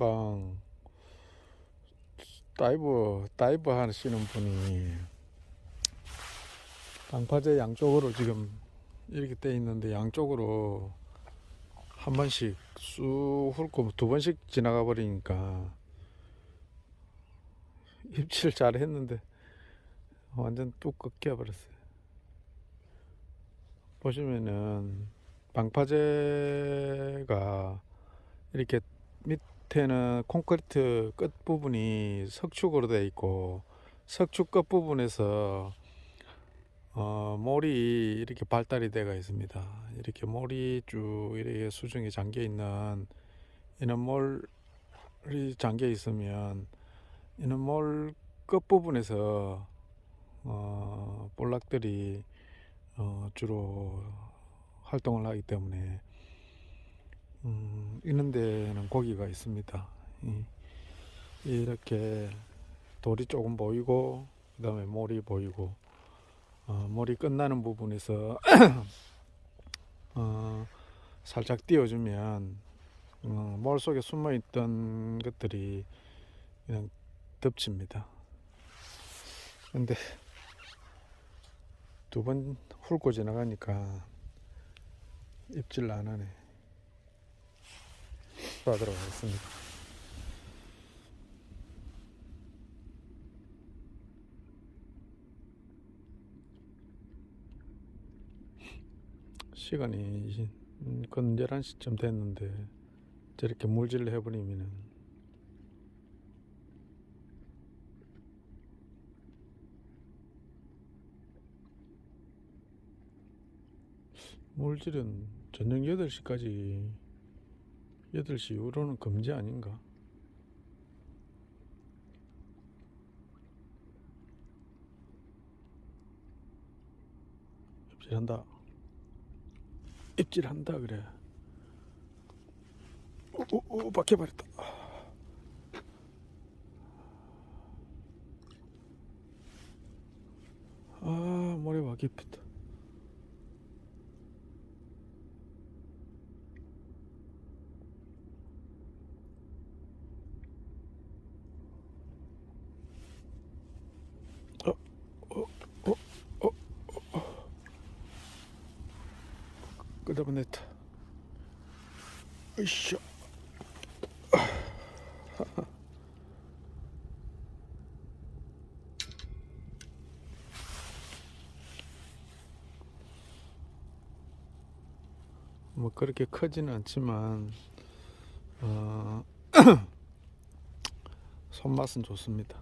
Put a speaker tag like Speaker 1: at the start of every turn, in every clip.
Speaker 1: 금방 다이브 하시는 분이 방파제 양쪽으로 지금 이렇게 돼 있는데 양쪽으로 한 번씩 쑥 훑고 두 번씩 지나가 버리니까 입질 잘 했는데 완전 뚝 끊겨 버렸어요. 보시면은 방파제가 이렇게 밑에는 콘크리트 끝 부분이 석축으로 되어 있고 석축 끝 부분에서 몰이 이렇게 발달이 되어 있습니다. 이렇게 몰이 쭉 이렇게 수중에 잠겨 있는 이런 몰이 잠겨 있으면 이런 몰 끝 부분에서 볼락들이 주로 활동을 하기 때문에 이런 데는 고기가 있습니다. 이렇게 돌이 조금 보이고 그 다음에 몰이 보이고 몰이 끝나는 부분에서 살짝 띄워주면 몰 속에 숨어 있던 것들이 그냥 덮칩니다. 근데 두 번 훑고 지나가니까 입질 안 하네. 하도록 하겠습니다. 시간이 건 11시쯤 됐는데 저렇게 물질을 해버리면은 물질은 저녁 8시까지 8시 이후로는 금지 아닌가? 입질한다 그래. 오 박혀버렸다. 모래가 깊었다. 어, 어, 어, 어, 끄덕어냈다. 으쌰. 뭐 그렇게 크지는 않지만 손맛은 좋습니다.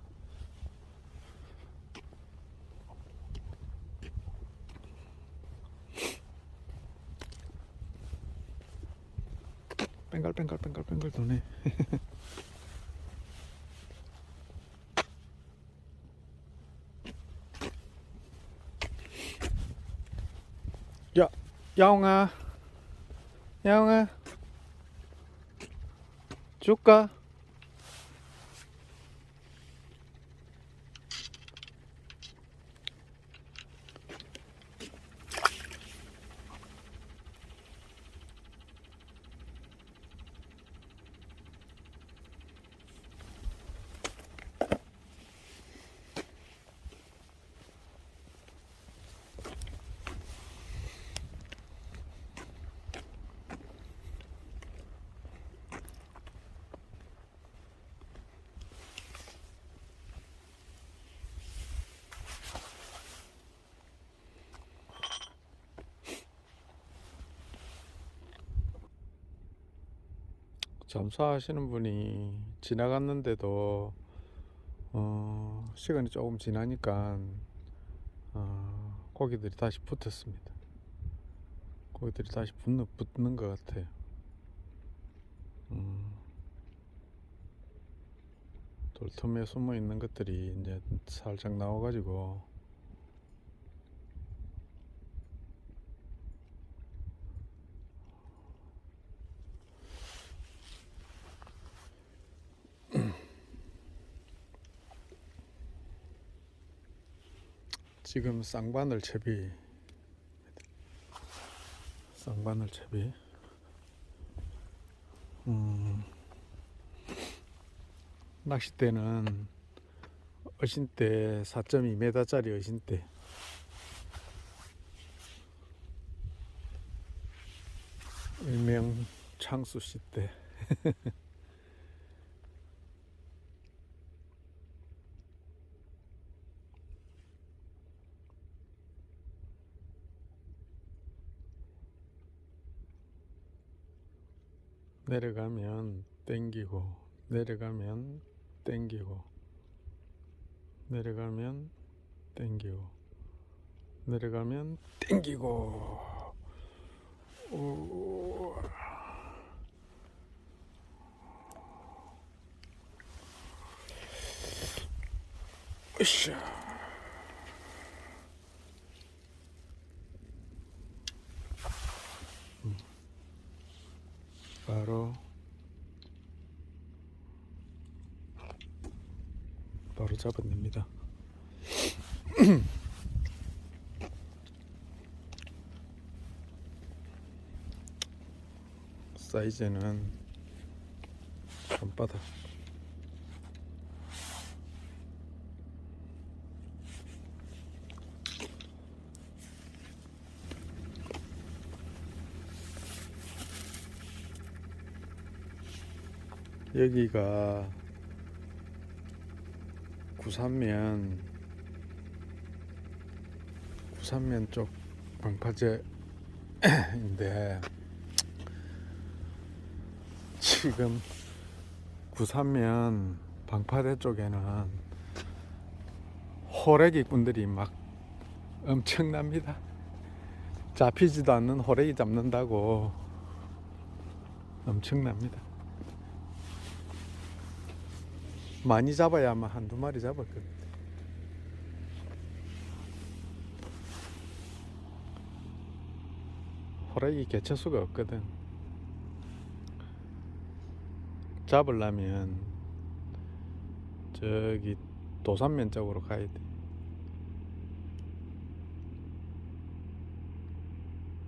Speaker 1: 뺑글뺑글 도네. 야, 야옹아, 야옹아, 줄까? 점사하시는 분이 지나갔는데도 시간이 조금 지나니까 고기들이 다시 붙었습니다. 고기들이 다시 붙는 것 같아요. 돌틈에 숨어 있는 것들이 이제 살짝 나와가지고 지금 쌍바늘 채비 낚싯대는 어신대 4.2m짜리 어신대, 일명 창수씨대. 내려가면 땡기고, 내려가면 땡기고, 내려가면 땡기고, 내려가면 땡기고. 오. 으쌰. 바로 잡아냅니다. 사이즈는 손바닥. 여기가 구산면 쪽 방파제인데, 지금 구산면 방파제 쪽에는 호래기꾼들이 막 엄청납니다. 잡히지도 않는 호래기 잡는다고 엄청납니다. 많이 잡아야 아마 한두 마리 잡았거든. 호래기 개체수가 없거든. 잡으려면 저기 도산면 쪽으로 가야 돼.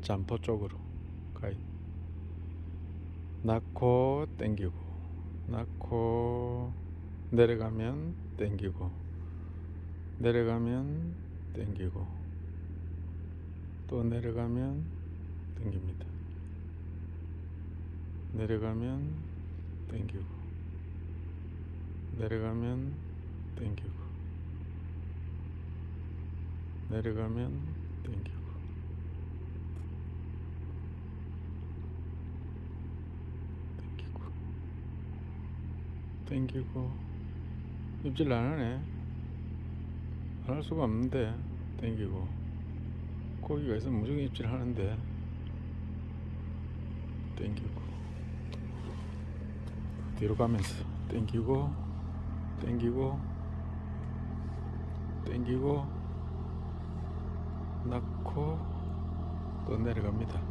Speaker 1: 잠포 쪽으로 가야 돼. 낳고 땡기고, 낳고 내려가면 땡기고, 내려가면 땡기고, 또 내려가면 땡깁니다. 내려가면 땡기고, 내려가면 땡기고, 내려가면 땡기고, 땡기고. 입질 안 하네. 안 할 수가 없는데. 땡기고, 고기가 있으면 무조건 입질 하는데. 땡기고, 뒤로 가면서 땡기고, 땡기고, 땡기고, 낳고 또 내려갑니다.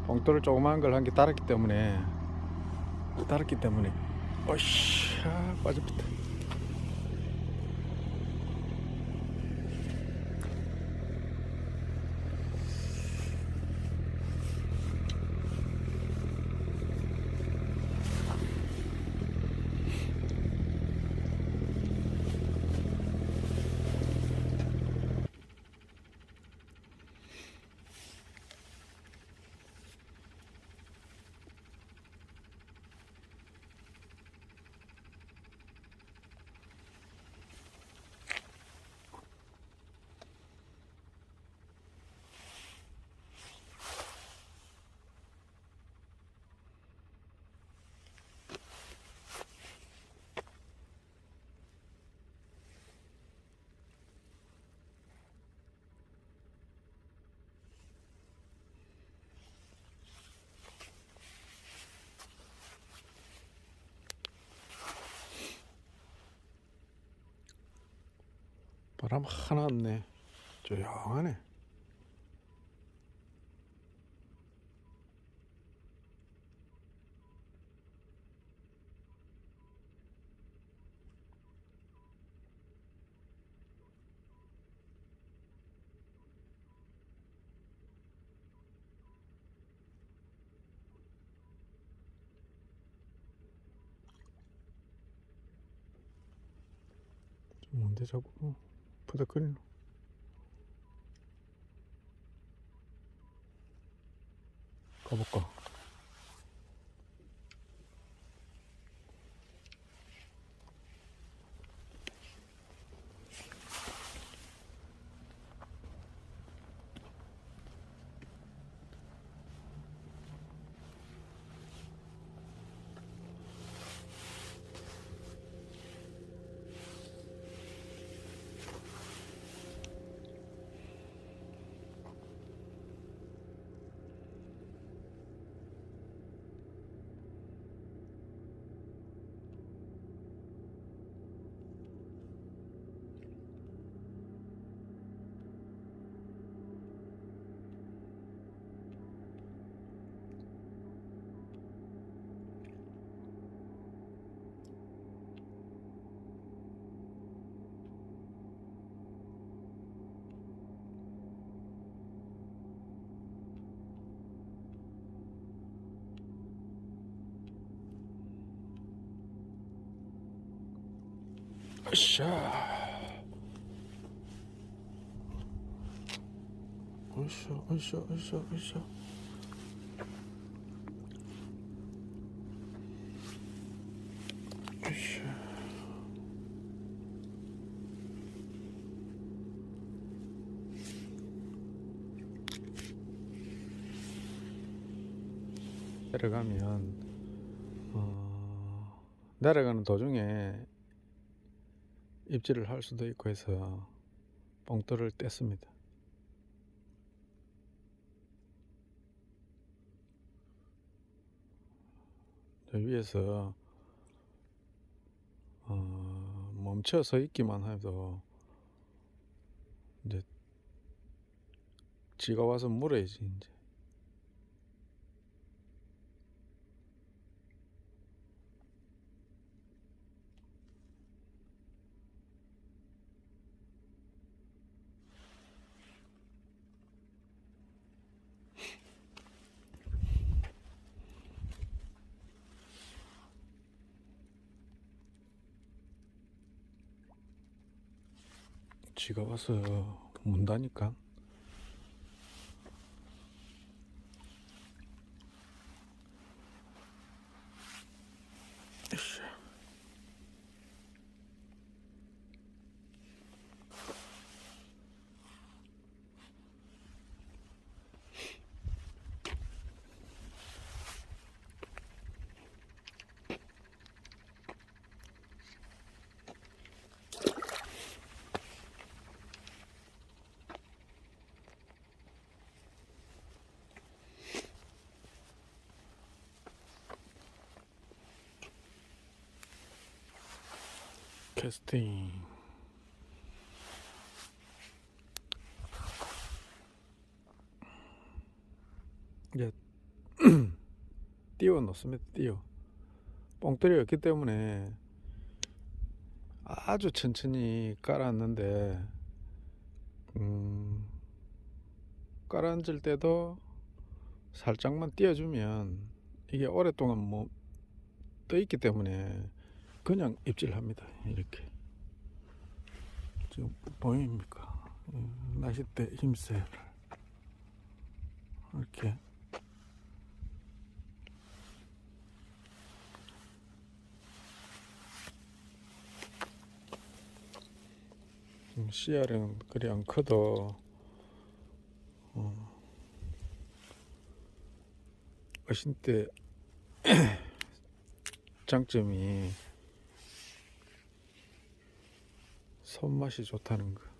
Speaker 1: 봉돌을 조그마한 걸 한 개 달았기 때문에 어이씨, 빠집니다. 바람 하나 없네. 조용하네. 있는데 자꾸 부닥거리노. 가볼까? 으쌰. 으쌰, 으쌰, 으쌰, 으쌰. 으쌰. 내려가면 내려가는 도중에 입질을 할 수도 있고 해서 뽕돌을 뗐습니다. 위에서 멈춰 서 있기만 해도 이제 지가 와서 물어야지 이제. 지가 와서 문다니까. 캐스팅. 이제 띄워 놓습니다. 띄워. 뽕돌이었기 때문에 아주 천천히 깔았는데 깔아앉을 때도 살짝만 띄워주면 이게 오랫동안 뭐 떠 있기 때문에 그냥 입질합니다. 이렇게 지금 보입니까? 낚싯대 힘세를 이렇게 씨알은 그리 안 커도 어신대 장점이 손맛이 좋다는 거.